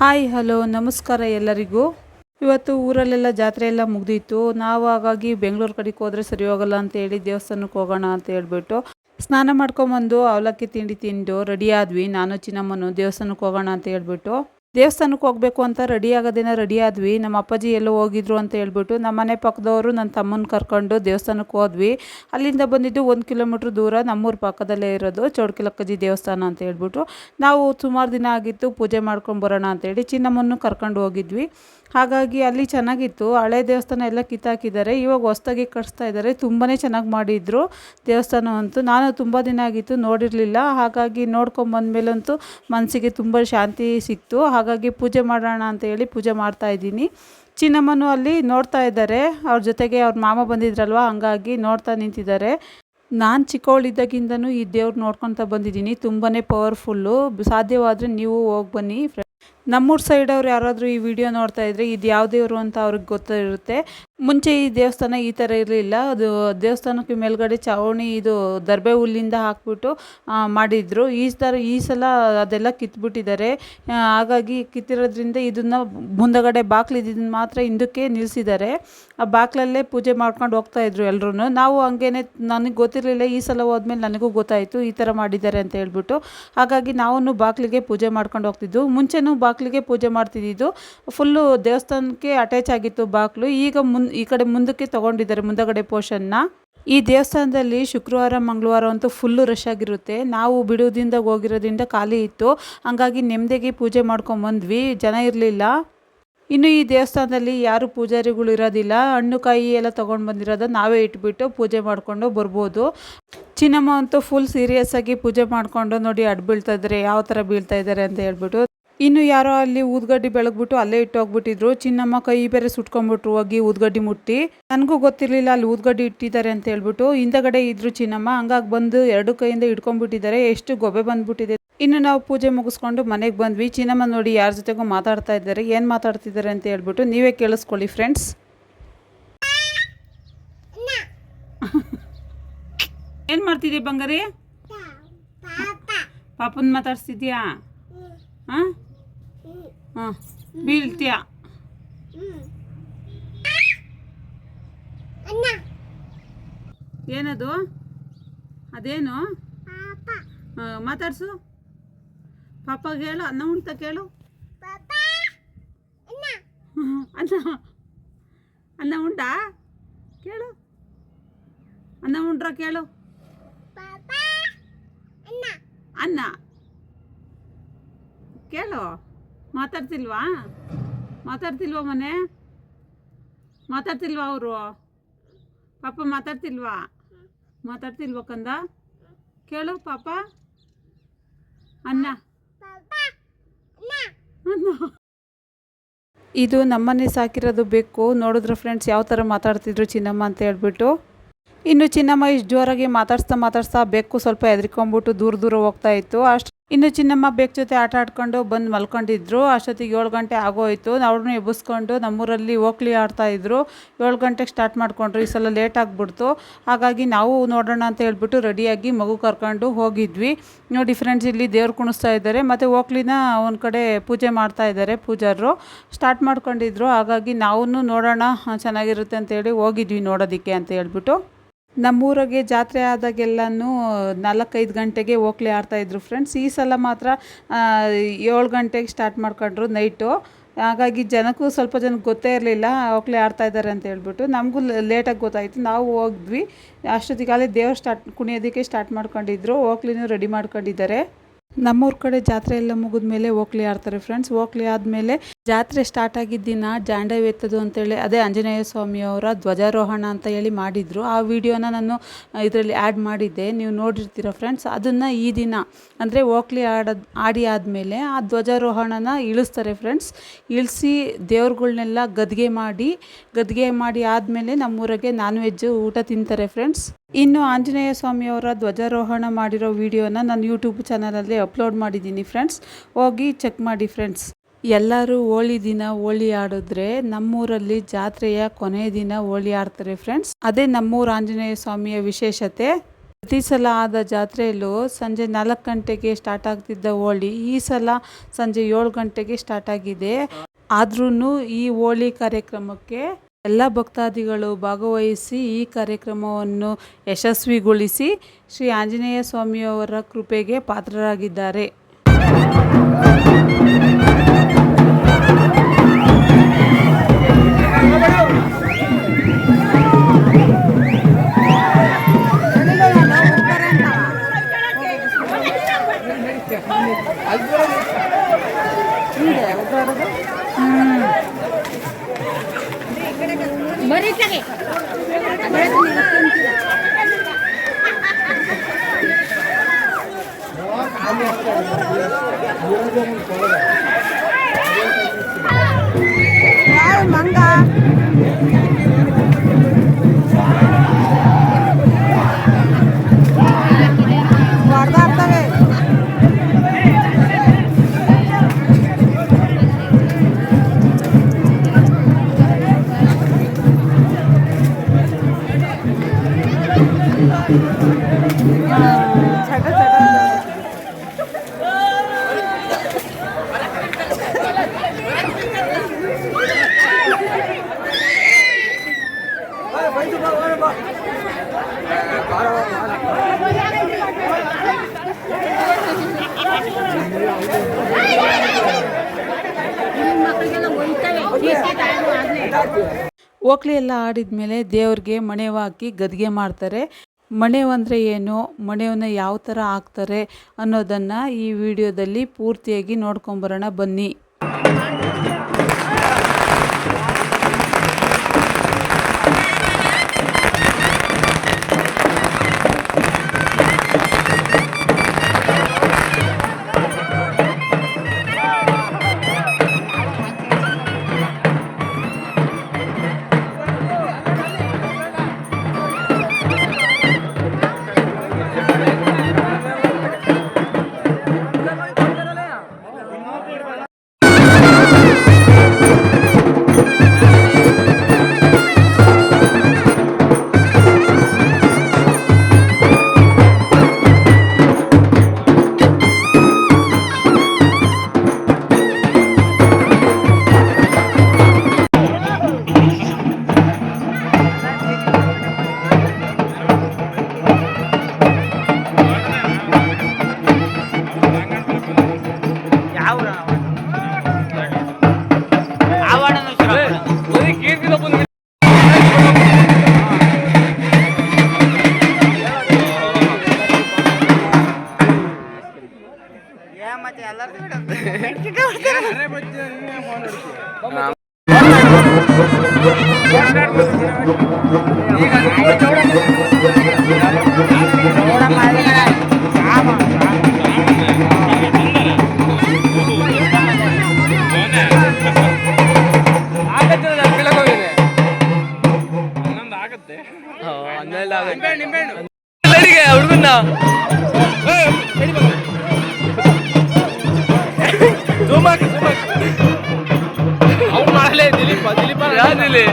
Hi hello ನಮಸ್ಕಾರ ಎಲ್ಲರಿಗೂ. ಇವತ್ತು ಊರಲ್ಲೆಲ್ಲ ಜಾತ್ರೆ ಎಲ್ಲ ಮುಗ್ದಿತ್ತು. ನಾವು ಹಾಗಾಗಿ ಬೆಂಗಳೂರು ಕಡೆಗೆ ಹೋದರೆ ಸರಿ ಹೋಗಲ್ಲ ಅಂತ ಹೇಳಿ ದೇವಸ್ಥಾನಕ್ಕೆ ಹೋಗೋಣ ಅಂತ ಹೇಳ್ಬಿಟ್ಟು ಸ್ನಾನ ಮಾಡ್ಕೊಂಬಂದು ಅವಲಕ್ಕಿ ತಿಂಡಿ ತಿಂದು ರೆಡಿ ಆದ್ವಿ. ನಾನು ಚಿನ್ನಮ್ಮನು ದೇವಸ್ಥಾನಕ್ಕೆ ಹೋಗೋಣ ಅಂತ ಹೇಳ್ಬಿಟ್ಟು ದೇವಸ್ಥಾನಕ್ಕೆ ಹೋಗಬೇಕು ಅಂತ ರೆಡಿ ಆದ್ವಿ. ನಮ್ಮ ಅಪ್ಪಾಜಿ ಎಲ್ಲೋ ಹೋಗಿದ್ರು ಅಂತ ಹೇಳ್ಬಿಟ್ಟು ನಮ್ಮ ಮನೆ ಪಕ್ಕದವರು ನನ್ನ ತಮ್ಮನ ಕರ್ಕೊಂಡು ದೇವಸ್ಥಾನಕ್ಕೆ ಹೋದ್ವಿ. ಅಲ್ಲಿಂದ ಬಂದಿದ್ದು 1 ಕಿಲೋಮೀಟ್ರ್ ದೂರ ನಮ್ಮೂರ ಪಕ್ಕದಲ್ಲೇ ಇರೋದು ಚೌಡ್ಕಿಲಕ್ಕಜ್ಜಿ ದೇವಸ್ಥಾನ ಅಂತ ಹೇಳ್ಬಿಟ್ಟು ನಾವು ಸುಮಾರು ದಿನ ಆಗಿತ್ತು ಪೂಜೆ ಮಾಡ್ಕೊಂಡು ಬರೋಣ ಅಂತೇಳಿ ಚಿನ್ನಮ್ಮನ್ನು ಕರ್ಕೊಂಡು ಹೋಗಿದ್ವಿ. ಹಾಗಾಗಿ ಅಲ್ಲಿ ಚೆನ್ನಾಗಿತ್ತು. ಹಳೆ ದೇವಸ್ಥಾನ ಎಲ್ಲ ಕಿತ್ತಾಕಿದ್ದಾರೆ, ಇವಾಗ ಹೊಸ್ದಾಗಿ ಕಟ್ಸ್ತಾ ಇದ್ದಾರೆ. ತುಂಬಾ ಚೆನ್ನಾಗಿ ಮಾಡಿದ್ರು ದೇವಸ್ಥಾನವಂತೂ. ನಾನು ತುಂಬ ದಿನ ಆಗಿತ್ತು ನೋಡಿರಲಿಲ್ಲ, ಹಾಗಾಗಿ ನೋಡ್ಕೊಂಬಂದ್ಮೇಲಂತೂ ಮನಸ್ಸಿಗೆ ತುಂಬ ಶಾಂತಿ ಸಿಕ್ತು. ಹಾಗಾಗಿ ಪೂಜೆ ಮಾಡೋಣ ಅಂತ ಹೇಳಿ ಪೂಜೆ ಮಾಡ್ತಾಯಿದ್ದೀನಿ. ಚಿನ್ನಮ್ಮನೂ ಅಲ್ಲಿ ನೋಡ್ತಾ ಇದ್ದಾರೆ, ಅವ್ರ ಜೊತೆಗೆ ಅವ್ರ ಮಾಮ ಬಂದಿದ್ರಲ್ವ, ಹಂಗಾಗಿ ನೋಡ್ತಾ ನಿಂತಿದ್ದಾರೆ. ನಾನು ಚಿಕ್ಕವಳಿದ್ದಾಗಿಂದನೂ ಈ ದೇವ್ರು ನೋಡ್ಕೊತಾ ಬಂದಿದ್ದೀನಿ. ತುಂಬಾ ಪವರ್ಫುಲ್ಲು. ಸಾಧ್ಯವಾದರೆ ನೀವು ಹೋಗಿ ಬನ್ನಿ. ನಮ್ಮೂರ ಸೈಡವ್ರು ಯಾರಾದರೂ ಈ ವಿಡಿಯೋ ನೋಡ್ತಾ ಇದ್ದರೆ ಇದು ಯಾವ ದೇವರು ಅಂತ ಅವ್ರಿಗೆ ಗೊತ್ತಿರುತ್ತೆ. ಮುಂಚೆ ಈ ದೇವಸ್ಥಾನ ಈ ಥರ ಇರಲಿಲ್ಲ. ಅದು ದೇವಸ್ಥಾನಕ್ಕೆ ಮೇಲ್ಗಡೆ ಚಾವಣಿ ಇದು ದರ್ಬೆ ಹುಲ್ಲಿಂದ ಹಾಕ್ಬಿಟ್ಟು ಮಾಡಿದರು. ಈ ಸಲ ಅದೆಲ್ಲ ಕಿತ್ಬಿಟ್ಟಿದ್ದಾರೆ. ಹಾಗಾಗಿ ಕಿತ್ತಿರೋದ್ರಿಂದ ಇದನ್ನು ಮುಂದಗಡೆ ಬಾಗಿಲಿದ್ದನ್ನು ಮಾತ್ರ ಹಿಂದಕ್ಕೆ ನಿಲ್ಲಿಸಿದ್ದಾರೆ. ಆ ಬಾಗಿಲಲ್ಲೇ ಪೂಜೆ ಮಾಡ್ಕೊಂಡು ಹೋಗ್ತಾಯಿದ್ರು ಎಲ್ಲರೂ. ನಾವು ಹಂಗೇನೆ, ನನಗೆ ಗೊತ್ತಿರಲಿಲ್ಲ. ಈ ಸಲ ಹೋದ್ಮೇಲೆ ನನಗೂ ಗೊತ್ತಾಯಿತು ಈ ಥರ ಮಾಡಿದ್ದಾರೆ ಅಂತ ಹೇಳ್ಬಿಟ್ಟು. ಹಾಗಾಗಿ ನಾವು ಬಾಗಿಲಿಗೆ ಪೂಜೆ ಮಾಡ್ಕೊಂಡು ಹೋಗ್ತಿದ್ವು. ಮುಂಚೆನೂ ಬಾಗಿಲಿಗೆ ಪೂಜೆ ಮಾಡ್ತಿದ್ದು. ಫುಲ್ಲು ದೇವಸ್ಥಾನಕ್ಕೆ ಅಟ್ಯಾಚ್ ಆಗಿತ್ತು ಬಾಗಿಲು. ಈಗ ಈ ಕಡೆ ಮುಂದಕ್ಕೆ ತೊಗೊಂಡಿದ್ದಾರೆ ಮುಂದಗಡೆ ಪೋರ್ಷನ್ನ. ಈ ದೇವಸ್ಥಾನದಲ್ಲಿ ಶುಕ್ರವಾರ ಮಂಗಳವಾರ ಅಂತೂ ಫುಲ್ಲು ರಶ್ ಆಗಿರುತ್ತೆ. ನಾವು ಬಿಡೋದಿಂದ ಹೋಗಿರೋದ್ರಿಂದ ಖಾಲಿ ಇತ್ತು. ಹಂಗಾಗಿ ನೆಮ್ಮದಿಗೆ ಪೂಜೆ ಮಾಡ್ಕೊಂಬಂದ್ವಿ, ಜನ ಇರಲಿಲ್ಲ. ಇನ್ನು ಈ ದೇವಸ್ಥಾನದಲ್ಲಿ ಯಾರು ಪೂಜಾರಿಗಳು ಇರೋದಿಲ್ಲ. ಹಣ್ಣು ಕಾಯಿ ಎಲ್ಲ ತೊಗೊಂಡು ಬಂದಿರೋದು ನಾವೇ ಇಟ್ಬಿಟ್ಟು ಪೂಜೆ ಮಾಡಿಕೊಂಡು ಬರ್ಬೋದು. ಚಿನ್ನಮ್ಮ ಅಂತೂ ಫುಲ್ ಸೀರಿಯಸ್ ಆಗಿ ಪೂಜೆ ಮಾಡಿಕೊಂಡು ನೋಡಿ ಅಡ್ಡು ಬೀಳ್ತಾ ಇದ್ದಾರೆ, ಯಾವ ಥರ ಬೀಳ್ತಾ ಇದ್ದಾರೆ ಅಂತ ಹೇಳ್ಬಿಟ್ಟು. ಇನ್ನು ಯಾರೋ ಅಲ್ಲಿ ಊದ್ಗಡ್ಡಿ ಬೆಳಗ್ಬಿಟ್ಟು ಅಲ್ಲೇ ಇಟ್ಟು ಹೋಗ್ಬಿಟ್ಟಿದ್ರು. ಚಿನ್ನಮ್ಮ ಕೈ ಬೇರೆ ಸುಟ್ಕೊಂಡ್ಬಿಟ್ರು ಹೋಗಿ ಊದ್ಗಡ್ಡಿ ಮುಟ್ಟಿ. ನನಗೂ ಗೊತ್ತಿರಲಿಲ್ಲ ಅಲ್ಲಿ ಊದ್ಗಡ್ಡಿ ಇಟ್ಟಿದ್ದಾರೆ ಅಂತ ಹೇಳ್ಬಿಟ್ಟು. ಹಿಂದಗಡೆ ಇದ್ರು ಚಿನ್ನಮ್ಮ, ಹಂಗಾಗಿ ಬಂದು 2 ಕೈಯಿಂದ ಹಿಡ್ಕೊಂಡ್ಬಿಟ್ಟಿದ್ದಾರೆ. ಎಷ್ಟು ಗೊಬ್ಬೆ ಬಂದ್ಬಿಟ್ಟಿದೆ. ಇನ್ನು ನಾವು ಪೂಜೆ ಮುಗಿಸ್ಕೊಂಡು ಮನೆಗೆ ಬಂದ್ವಿ. ಚಿನ್ನಮ್ಮ ನೋಡಿ ಯಾರ ಜೊತೆಗೂ ಮಾತಾಡ್ತಾ ಇದ್ದಾರೆ. ಏನು ಮಾತಾಡ್ತಿದ್ದಾರೆ ಅಂತ ಹೇಳ್ಬಿಟ್ಟು ನೀವೇ ಕೇಳಿಸ್ಕೊಳ್ಳಿ ಫ್ರೆಂಡ್ಸ್. ಏನು ಮಾಡ್ತಿದ್ದೀಯ ಬಂಗಾರಿ? ಪಾಪನ ಮಾತಾಡ್ತಿದ್ಯಾ? ಹಾಂ ಹಾಂ, ಬೀಳ್ತೀಯ? ಏನದು? ಅದೇನು ಮಾತಾಡ್ಸು. ಪಾಪಗೆ ಹೇಳು, ಅನ್ನ ಉಣ್ತಾ ಕೇಳು. ಅನ್ನ ಉಂಡ ಕೇಳು. ಅನ್ನ ಉಂಡ್ರ ಕೇಳು. ಅನ್ನ ಕೇಳು. ಮಾತಾಡ್ತಿಲ್ವಾ ಮನೆ? ಮಾತಾಡ್ತಿಲ್ವಾ ಅವರು? ಪಾಪ ಮಾತಾಡ್ತಿಲ್ವಾ ಕಂದ? ಕೇಳು ಪಾಪ. ಅನ್ನ ಇದು ನಮ್ಮನೆ ಸಾಕಿರೋದು ಬೆಕ್ಕು. ನೋಡಿದ್ರೆ ಫ್ರೆಂಡ್ಸ್ ಯಾವ ಥರ ಮಾತಾಡ್ತಿದ್ರು ಚಿನ್ನಮ್ಮ ಅಂತ ಹೇಳ್ಬಿಟ್ಟು. ಇನ್ನು ಚಿನ್ನಮ್ಮ ಇಷ್ಟು ಜೋರಾಗಿ ಮಾತಾಡ್ಸ್ತಾ ಬೆಕ್ಕು ಸ್ವಲ್ಪ ಹೆದರ್ಕೊಂಡ್ಬಿಟ್ಟು ದೂರ ಹೋಗ್ತಾ ಇತ್ತು. ಇನ್ನು ಚಿನ್ನಮ್ಮ ಬೆಕ್ಕು ಜೊತೆ ಆಟ ಆಡ್ಕೊಂಡು ಬಂದು ಮಲ್ಕೊಂಡಿದ್ರು. ಅಷ್ಟೊತ್ತಿಗೆ 7 ಗಂಟೆ ಆಗೋಯ್ತು. ಅವ್ರನ್ನೂ ಎಬ್ಬಿಸ್ಕೊಂಡು ನಮ್ಮೂರಲ್ಲಿ ಓಕ್ಲಿ ಆಡ್ತಾಯಿದ್ರು. 7 ಗಂಟೆಗೆ ಸ್ಟಾರ್ಟ್ ಮಾಡ್ಕೊಂಡ್ರು. ಈ ಸಲ ಲೇಟ್ ಆಗಿಬಿಡ್ತು. ಹಾಗಾಗಿ ನಾವು ನೋಡೋಣ ಅಂತ ಹೇಳ್ಬಿಟ್ಟು ರೆಡಿಯಾಗಿ ಮಗು ಕರ್ಕೊಂಡು ಹೋಗಿದ್ವಿ. ನೋಡಿ ಫ್ರೆಂಡ್ಸ್, ಇಲ್ಲಿ ದೇವ್ರು ಕುಣಿಸ್ತಾ ಇದ್ದಾರೆ ಮತ್ತು ಓಕ್ಲಿನ ಒಂದು ಕಡೆ ಪೂಜೆ ಮಾಡ್ತಾ ಇದ್ದಾರೆ ಪೂಜಾರರು. ಸ್ಟಾರ್ಟ್ ಮಾಡ್ಕೊಂಡಿದ್ರು. ಹಾಗಾಗಿ ನಾವು ನೋಡೋಣ ಚೆನ್ನಾಗಿರುತ್ತೆ ಅಂತೇಳಿ ಹೋಗಿದ್ವಿ ನೋಡೋದಕ್ಕೆ ಅಂತ ಹೇಳ್ಬಿಟ್ಟು. ನಮ್ಮೂರಿಗೆ ಜಾತ್ರೆ ಆದಾಗೆಲ್ಲನೂ 4-5 ಗಂಟೆಗೆ ಓಕ್ಲಿ ಆಡ್ತಾಯಿದ್ರು ಫ್ರೆಂಡ್ಸ್. ಈ ಸಲ ಮಾತ್ರ 7 ಗಂಟೆಗೆ ಸ್ಟಾರ್ಟ್ ಮಾಡ್ಕೊಂಡ್ರು ನೈಟು. ಹಾಗಾಗಿ ಜನಕ್ಕೂ ಸ್ವಲ್ಪ ಜನಕ್ಕೆ ಗೊತ್ತೇ ಇರಲಿಲ್ಲ ಓಕ್ಲಿ ಆಡ್ತಾಯಿದ್ದಾರೆ ಅಂತ ಹೇಳ್ಬಿಟ್ಟು. ನಮಗೂ ಲೇಟಾಗಿ ಗೊತ್ತಾಯಿತು. ನಾವು ಹೋದ್ವಿ. ಅಷ್ಟೊತ್ತಿಗಾಲೇ ದೇವ್ರು ಕುಣಿಯೋದಕ್ಕೆ ಸ್ಟಾರ್ಟ್ ಮಾಡ್ಕೊಂಡಿದ್ರು. ಓಕ್ಲಿನೂ ರೆಡಿ ಮಾಡ್ಕೊಂಡಿದ್ದಾರೆ. ನಮ್ಮೂರ ಕಡೆ ಜಾತ್ರೆ ಎಲ್ಲ ಮುಗಿದ ಮೇಲೆ ಓಕ್ಲಿ ಆಡ್ತಾರೆ ಫ್ರೆಂಡ್ಸ್. ಓಕ್ಲಿ ಆದಮೇಲೆ ಜಾತ್ರೆ ಸ್ಟಾರ್ಟ್ ಆಗಿದ್ದ ದಿನ ಜಾಂಡವ ಎತ್ತದು ಅಂತೇಳಿ, ಅದೇ ಆಂಜನೇಯ ಸ್ವಾಮಿಯವರ ಧ್ವಜಾರೋಹಣ ಅಂತ ಹೇಳಿ ಮಾಡಿದರು. ಆ ವಿಡಿಯೋನ ನಾನು ಇದರಲ್ಲಿ ಆ್ಯಡ್ ಮಾಡಿದ್ದೆ, ನೀವು ನೋಡಿರ್ತೀರ ಫ್ರೆಂಡ್ಸ್. ಅದನ್ನು ಈ ದಿನ ಅಂದರೆ ಓಕ್ಲಿ ಆಡಿ ಆದಮೇಲೆ ಆ ಧ್ವಜಾರೋಹಣನ ಇಳಿಸ್ತಾರೆ ಫ್ರೆಂಡ್ಸ್. ಇಳಿಸಿ ದೇವ್ರುಗಳ್ನೆಲ್ಲ ಗದ್ಗೆ ಮಾಡಿ ಆದಮೇಲೆ ನಮ್ಮೂರಿಗೆ ನಾನ್ ವೆಜ್ ಊಟ ತಿಂತಾರೆ ಫ್ರೆಂಡ್ಸ್. ಇನ್ನು ಆಂಜನೇಯ ಸ್ವಾಮಿಯವರ ಧ್ವಜಾರೋಹಣ ಮಾಡಿರೋ ವಿಡಿಯೋನ ನಾನು ಯೂಟ್ಯೂಬ್ ಚಾನಲಲ್ಲಿ ಅಪ್ಲೋಡ್ ಮಾಡಿದ್ದೀನಿ ಫ್ರೆಂಡ್ಸ್. ಹೋಗಿ ಚೆಕ್ ಮಾಡಿ ಫ್ರೆಂಡ್ಸ್. ಎಲ್ಲರೂ ಹೋಳಿ ದಿನ ಹೋಳಿ ಆಡಿದ್ರೆ ನಮ್ಮೂರಲ್ಲಿ ಜಾತ್ರೆಯ ಕೊನೆಯ ದಿನ ಹೋಳಿ ಆಡ್ತಾರೆ ಫ್ರೆಂಡ್ಸ್. ಅದೇ ನಮ್ಮೂರ ಆಂಜನೇಯ ಸ್ವಾಮಿಯ ವಿಶೇಷತೆ. ಪ್ರತಿ ಸಲ ಆದ ಜಾತ್ರೆಯಲ್ಲೂ ಸಂಜೆ 4 ಗಂಟೆಗೆ ಸ್ಟಾರ್ಟ್ ಆಗ್ತಿದ್ದ ಹೋಳಿ ಈ ಸಲ ಸಂಜೆ 7 ಗಂಟೆಗೆ ಸ್ಟಾರ್ಟ್ ಆಗಿದೆ. ಆದ್ರೂ ಈ ಹೋಳಿ ಕಾರ್ಯಕ್ರಮಕ್ಕೆ ಎಲ್ಲ ಭಕ್ತಾದಿಗಳು ಭಾಗವಹಿಸಿ ಈ ಕಾರ್ಯಕ್ರಮವನ್ನು ಯಶಸ್ವಿಗೊಳಿಸಿ ಶ್ರೀ ಆಂಜನೇಯ ಸ್ವಾಮಿಯವರ ಕೃಪೆಗೆ ಪಾತ್ರರಾಗಿದ್ದಾರೆ. ಓಕ್ಲಿ ಎಲ್ಲ ಆಡಿದ್ಮೇಲೆ ದೇವ್ರಿಗೆ ಮಣೆವು ಹಾಕಿ ಗದ್ಗೆ ಮಾಡ್ತಾರೆ. ಮಣೆವು ಅಂದರೆ ಏನು, ಮಣೆವನ್ನ ಯಾವ ಥರ ಹಾಕ್ತಾರೆ ಅನ್ನೋದನ್ನು ಈ ವಿಡಿಯೋದಲ್ಲಿ ಪೂರ್ತಿಯಾಗಿ ನೋಡ್ಕೊಂಬರೋಣ ಬನ್ನಿ.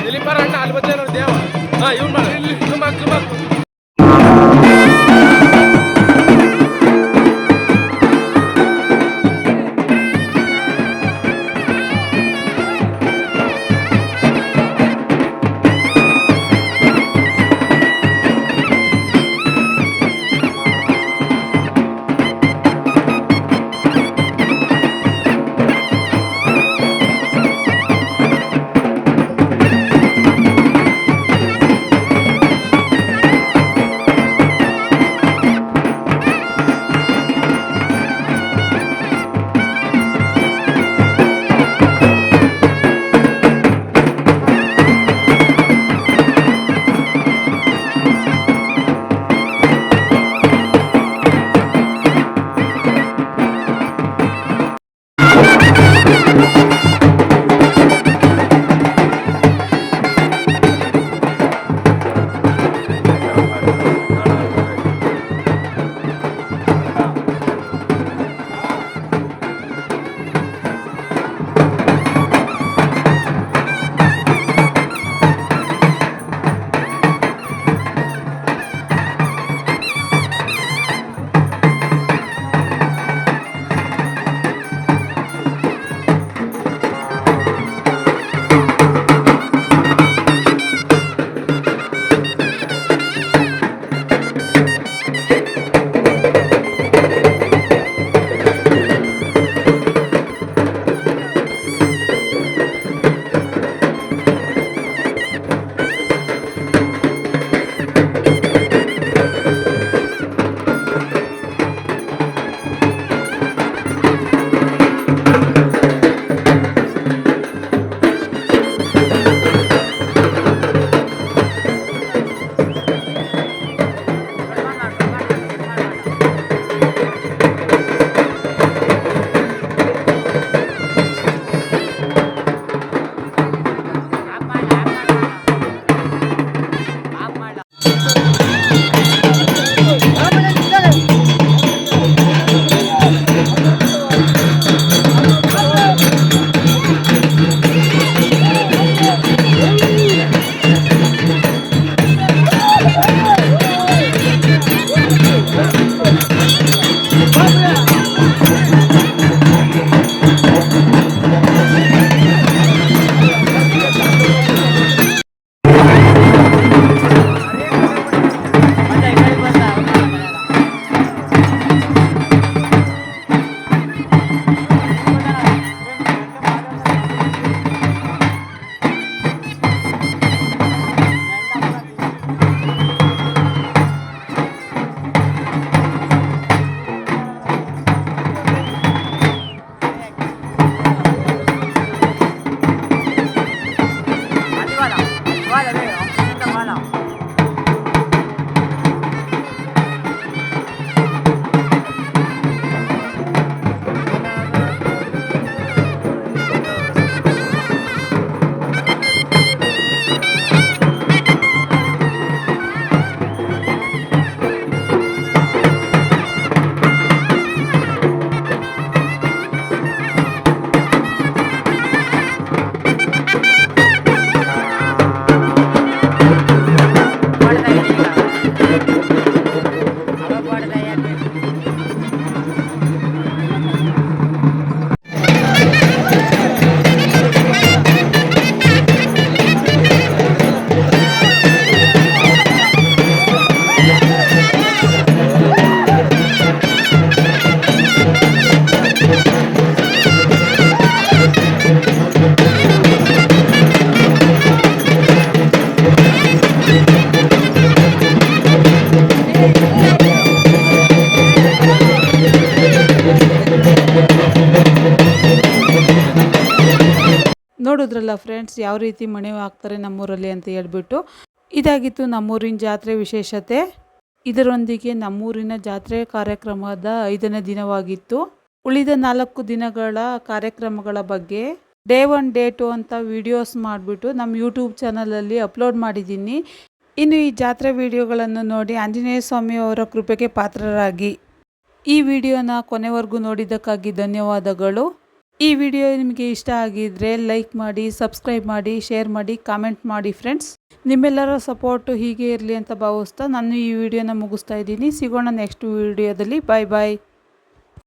ದಿಲೀಪ ಅಣ್ಣ ಅಲ್ಲಿ ದೇವ ಇವ್ನು ನೋಡಿದ್ರಲ್ಲ ಫ್ರೆಂಡ್ಸ್, ಯಾವ ರೀತಿ ಮಣೆ ಹಾಕ್ತಾರೆ ನಮ್ಮೂರಲ್ಲಿ ಅಂತ ಹೇಳ್ಬಿಟ್ಟು. ಇದಾಗಿತ್ತು ನಮ್ಮೂರಿನ ಜಾತ್ರೆ ವಿಶೇಷತೆ. ಇದರೊಂದಿಗೆ ನಮ್ಮೂರಿನ ಜಾತ್ರೆ ಕಾರ್ಯಕ್ರಮದ 5ನೇ ದಿನವಾಗಿತ್ತು. ಉಳಿದ 4 ದಿನಗಳ ಕಾರ್ಯಕ್ರಮಗಳ ಬಗ್ಗೆ ಡೇ 1 ಡೇ 2 ಅಂತ ವಿಡಿಯೋಸ್ ಮಾಡಿಬಿಟ್ಟು ನಮ್ಮ ಯೂಟ್ಯೂಬ್ ಚಾನಲಲ್ಲಿ ಅಪ್ಲೋಡ್ ಮಾಡಿದ್ದೀನಿ. ಇನ್ನು ಈ ಜಾತ್ರೆ ವಿಡಿಯೋಗಳನ್ನು ನೋಡಿ ಆಂಜನೇಯ ಸ್ವಾಮಿ ಅವರ ಕೃಪೆಗೆ ಪಾತ್ರರಾಗಿ. ಈ ವಿಡಿಯೋನ ಕೊನೆವರೆಗೂ ನೋಡಿದ್ದಕ್ಕಾಗಿ ಧನ್ಯವಾದಗಳು. ಈ ವಿಡಿಯೋ ನಿಮಗೆ ಇಷ್ಟ ಆಗಿದ್ರೆ ಲೈಕ್ ಮಾಡಿ, ಸಬ್ಸ್ಕ್ರೈಬ್ ಮಾಡಿ, ಶೇರ್ ಮಾಡಿ, ಕಾಮೆಂಟ್ ಮಾಡಿ ಫ್ರೆಂಡ್ಸ್. ನಿಮ್ಮೆಲ್ಲರ ಸಪೋರ್ಟು ಹೀಗೆ ಇರಲಿ ಅಂತ ಭಾವಿಸ್ತಾ ನಾನು ಈ ವಿಡಿಯೋನ ಮುಗಿಸ್ತಾ ಇದ್ದೀನಿ. ಸಿಗೋಣ ನೆಕ್ಸ್ಟ್ ವಿಡಿಯೋದಲ್ಲಿ. ಬಾಯ್ ಬಾಯ್.